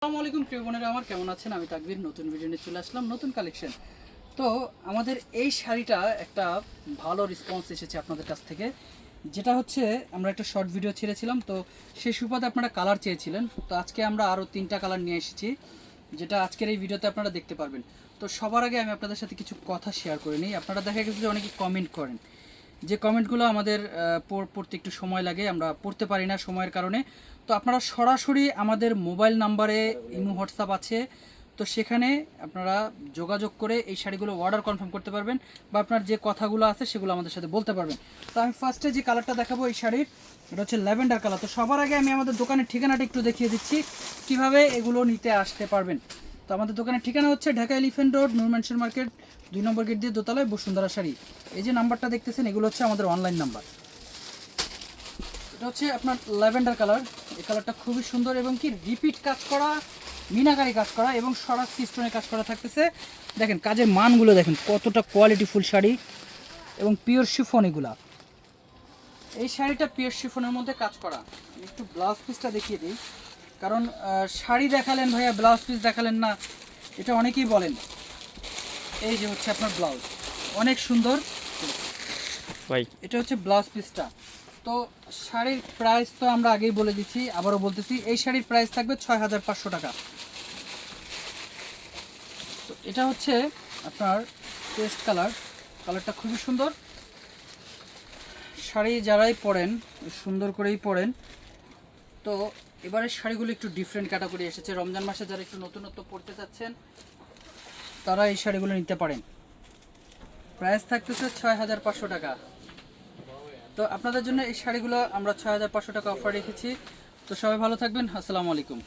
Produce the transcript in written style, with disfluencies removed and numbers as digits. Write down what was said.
আসসালামু আলাইকুম প্রিয় বোনেরা, আমার কেমন আছেন? আমি তাকবীর নতুন ভিডিও নিয়ে চলে আসলাম, নতুন কালেকশন। তো আমাদের এই শাড়িটা একটা ভালো রেসপন্স এসেছে আপনাদের কাছ থেকে, যেটা হচ্ছে আমরা একটা শর্ট ভিডিও ছেড়েছিলাম, তো সেই সুবাদে আপনারা কালার চেয়েছিলেন। তো আজকে আমরা আরও 3টা কালার নিয়ে এসেছি, যেটা আজকের এই ভিডিওতে আপনারা দেখতে পারবেন। তো সবার আগে আমি আপনাদের সাথে কিছু কথা শেয়ার করে নিই। আপনারা দেখা গেছে যে অনেকে কমেন্ট করেন, যে কমেন্টগুলো আমাদের পড়তে একটু সময় লাগে, আমরা পড়তে পারি না সময়ের কারণে। তো আপনারা সরাসরি আমাদের মোবাইল নাম্বারে ইমো হোয়াটসঅ্যাপ আছে, তো সেখানে আপনারা যোগাযোগ করে এই শাড়িগুলো অর্ডার কনফার্ম করতে পারবেন, বা আপনার যে কথাগুলো আছে সেগুলো আমাদের সাথে বলতে পারবেন। তো আমি ফার্স্টে যে কালারটা দেখাবো এই শাড়ির, এটা হচ্ছে ল্যাভেন্ডার কালার। তো সবার আগে আমি আমাদের দোকানের ঠিকানাটা একটু দেখিয়ে দিচ্ছি, কিভাবে এগুলো নিতে আসতে পারবেন। তো আমাদের দোকানের ঠিকানা হচ্ছে ঢাকা এলিফ্যান্ট রোড, নূর ম্যানশন মার্কেট, 2 নম্বর গেট দিয়ে দোতলায়, বসুন্ধরা শাড়ি। এই যে নাম্বারটা দেখতেছেন, এগুলো হচ্ছে আমাদের অনলাইন নাম্বার। এটা হচ্ছে আপনার ল্যাভেন্ডার কালার। এই কালারটা খুবই সুন্দর এবং কি রিপিট কাজ করা, মিনাকারি কাজ করা এবং সরাসরি স্টোনে কাজ করা থাকতেছে। দেখেন কাজের মানগুলো দেখেন, কতটা কোয়ালিটিফুল শাড়ি এবং পিওর শিফন এগুলা। এই শাড়িটা পিওর শিফনের মধ্যে কাজ করা। আমি একটু ব্লাউজ পিসটা দেখিয়ে দিই, কারণ শাড়ি দেখালেন ভাইয়া, ব্লাউজ পিস দেখালেন না, এটা অনেকেই বলেন। এই যে হচ্ছে আপনার ব্লাউজ, অনেক সুন্দর ভাই। এটা হচ্ছে ব্লাউজ পিসটা। তো শাড়ির প্রাইস তো আমরা আগেই বলে দিচ্ছি, আবারও বলতেছি, এই শাড়ির প্রাইস থাকবে 6500 টাকা। তো এটা হচ্ছে আপনার পেস্ট কালার, কালারটা খুবই সুন্দর। শাড়ি যারাই পরেন সুন্দর করেই পরেন। তো এবারের শাড়িগুলো একটু ডিফারেন্ট ক্যাটাগরি এসেছে, রমজান মাসে যারা একটু নতুনত্ব পরতে চাচ্ছেন তারা এই শাড়িগুলো নিতে পারেন। প্রাইস থাকতেছে 6500 টাকা। তো আপনাদের জন্য এই শাড়িগুলো আমরা 6500 টাকা অফার রেখেছি। তো সবাই ভালো থাকবেন, আসসালামু আলাইকুম।